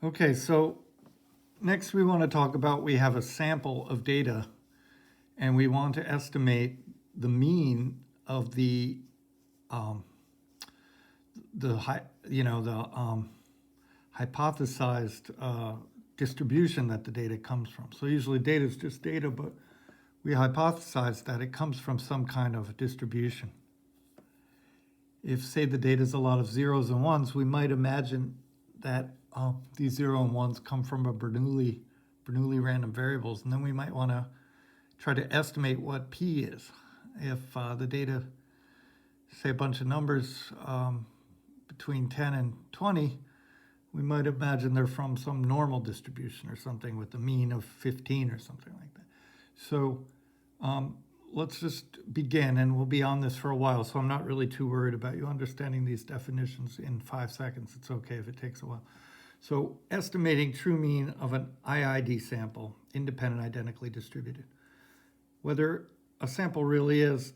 Okay, so next we want to talk about we have a sample of data and we want to estimate the mean of um, the hypothesized distribution that the data comes from. So usually data is just data, but we hypothesize that it comes from some kind of distribution. If, say, the data is a lot of zeros and ones, we might imagine that these 0 and 1s come from a Bernoulli random variables, and then we might want to try to estimate what p is. If the data, say, a bunch of numbers between 10 and 20, we might imagine they're from some normal distribution or something with a mean of 15 or something like that. So let's just begin, and we'll be on this for a while, so I'm not really too worried about you understanding these definitions in 5 seconds. It's okay if it takes a while. So estimating true mean of an IID sample, independent identically distributed. Whether a sample really is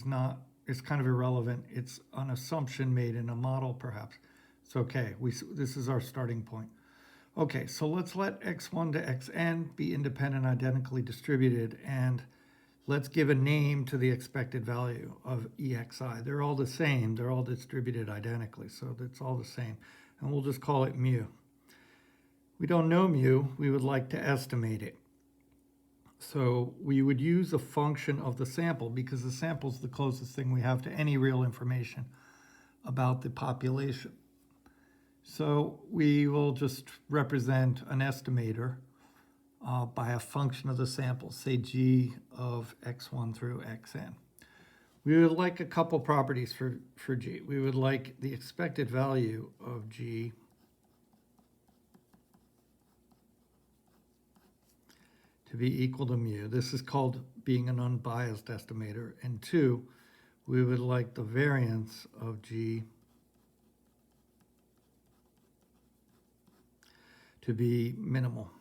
kind of irrelevant. It's an assumption made in a model, perhaps. It's okay. This is our starting point. Okay, so let's let x1 to xn be independent identically distributed, and let's give a name to the expected value of EXI. They're all the same. They're all distributed identically, so it's all the same. And we'll just call it mu. We don't know mu. We would like to estimate it. So we would use a function of the sample because the sample is the closest thing we have to any real information about the population. So we will just represent an estimator by a function of the sample, say g of x1 through xn. We would like a couple properties for g. We would like the expected value of g to be equal to mu. This is called being an unbiased estimator. And 2, we would like the variance of g to be minimal.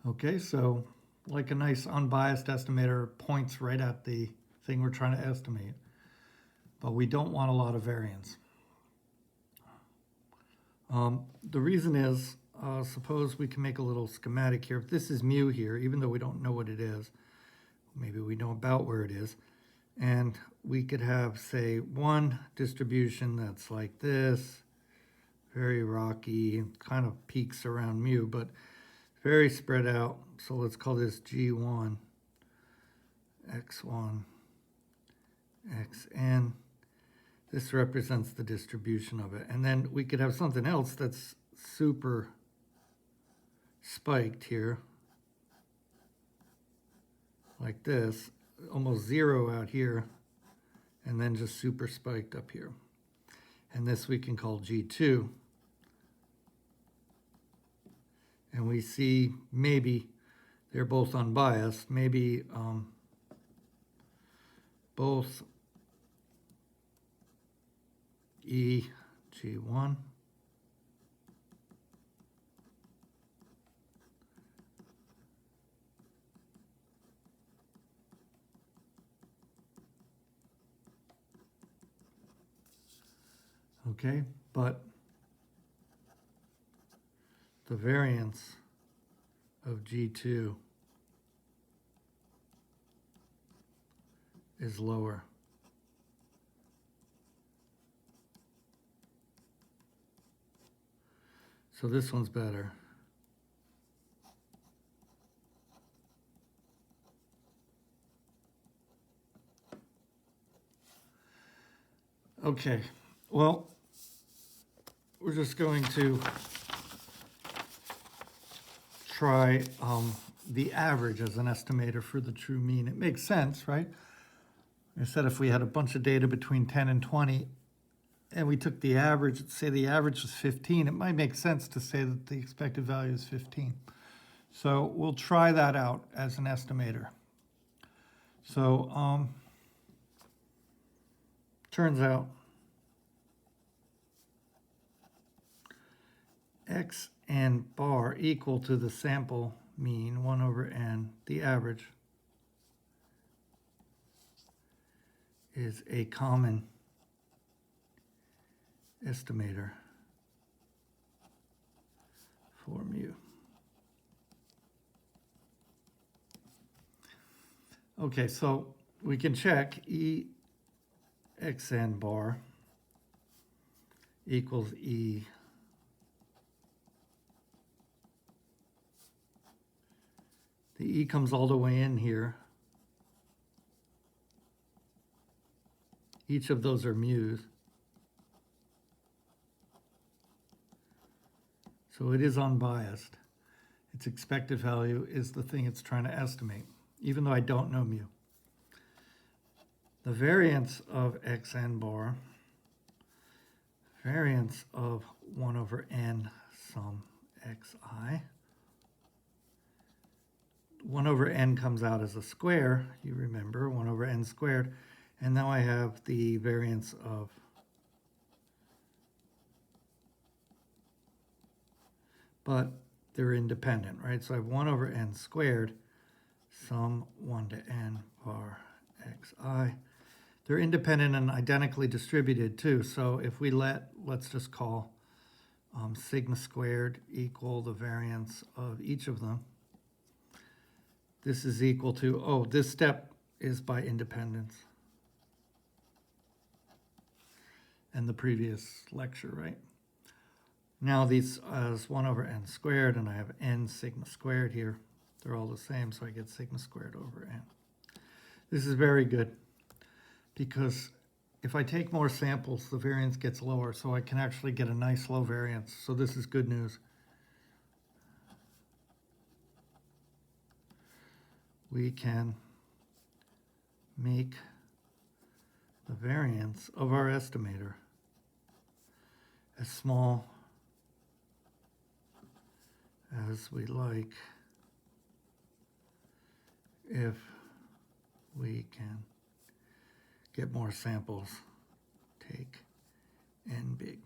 Okay, so like a nice unbiased estimator points right at the thing we're trying to estimate, but we don't want a lot of variance. The reason is, suppose we can make a little schematic here. If this is mu here, even though we don't know what it is, maybe we know about where it is, and we could have, say, one distribution that's like this, very rocky, kind of peaks around mu, but very spread out. So let's call this G1, X1, Xn. This represents the distribution of it. And then we could have something else that's super spiked here, like this, almost 0 out here, and then just super spiked up here. And this we can call G2. And we see maybe they're both unbiased, maybe both EG1 okay, but the variance of G2 is lower. So this one's better. Okay, well, we're just going to try the average as an estimator for the true mean. It makes sense, right? I said if we had a bunch of data between 10 and 20, and we took the average, say the average was 15, it might make sense to say that the expected value is 15. So we'll try that out as an estimator. So turns out x n bar equal to the sample mean, 1 over n, the average, is a common estimator for mu. Okay, so we can check EXN bar equals E the E comes all the way in here. Each of those are mu's. So it is unbiased. Its expected value is the thing it's trying to estimate, even though I don't know mu. The variance of xn bar, variance of 1 over n sum xi. 1 over n comes out as a square, you remember, 1 over n squared. And now I have the variance of but they're independent, right? So I have 1 over n squared, sum 1 to n bar xi. They're independent and identically distributed too. So if we let's just call sigma squared equal the variance of each of them. This is equal to, this step is by independence. And the previous lecture, right? Now these is 1 over n squared, and I have n sigma squared here. They're all the same, so I get sigma squared over n. This is very good, because if I take more samples, the variance gets lower, so I can actually get a nice low variance. So this is good news. We can make the variance of our estimator as small as we like if we can get more samples, take n big.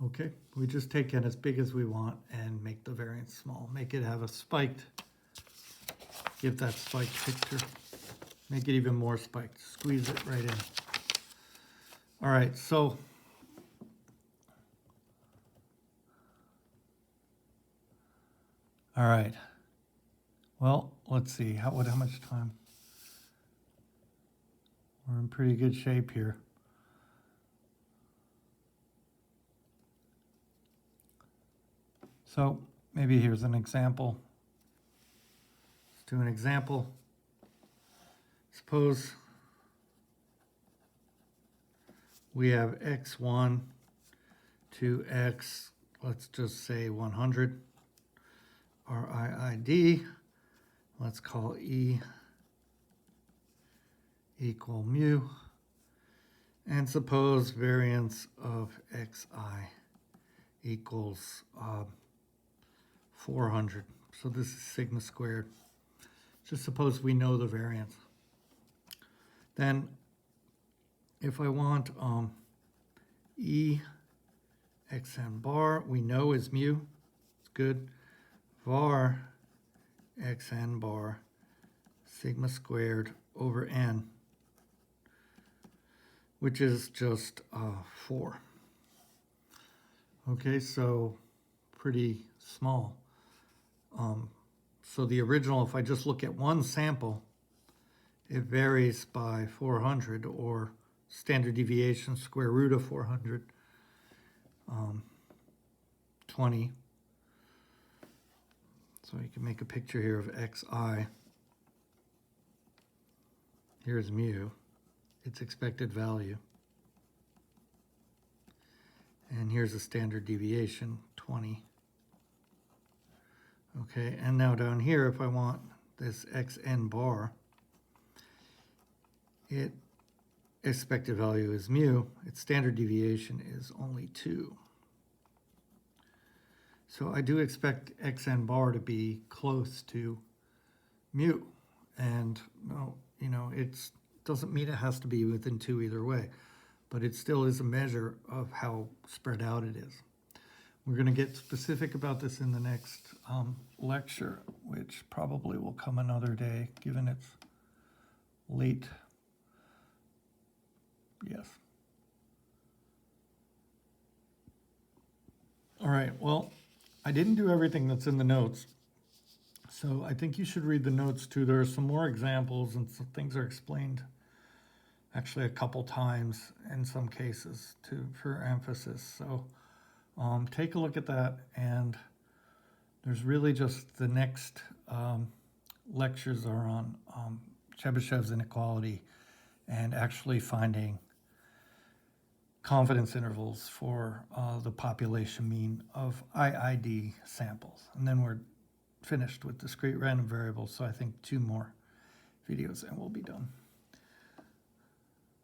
Okay, we just take n as big as we want and make the variance small. Make it have a spiked, give that spiked picture. Make it even more spiked, squeeze it right in. All right, so all right. Well, let's see, how much time? We're in pretty good shape here. So maybe here's an example. Let's do an example. Suppose we have x1 to x, let's just say 100. Our IID, let's call E equal mu. And suppose variance of xi equals 400. So this is sigma squared. Just suppose we know the variance. Then if I want E xn bar, we know is mu. It's good. Var xn bar sigma squared over n, which is just 4. Okay, so pretty small. So the original, if I just look at one sample, it varies by 400, or standard deviation square root of 400, 20. So you can make a picture here of xi. Here's mu, its expected value. And here's a standard deviation, 20. Okay, and now down here, if I want this xn bar, its expected value is mu, its standard deviation is only 2. So I do expect xn bar to be close to mu. And no, it doesn't mean it has to be within 2 either way, but it still is a measure of how spread out it is. We're going to get specific about this in the next lecture, which probably will come another day, given it's late, Yes. All right, well, I didn't do everything that's in the notes, so I think you should read the notes too. There are some more examples and some things are explained actually a couple times in some cases for emphasis. So take a look at that, and there's really just the next lectures are on Chebyshev's inequality and actually finding confidence intervals for the population mean of IID samples. And then we're finished with discrete random variables, so I think 2 more videos and we'll be done.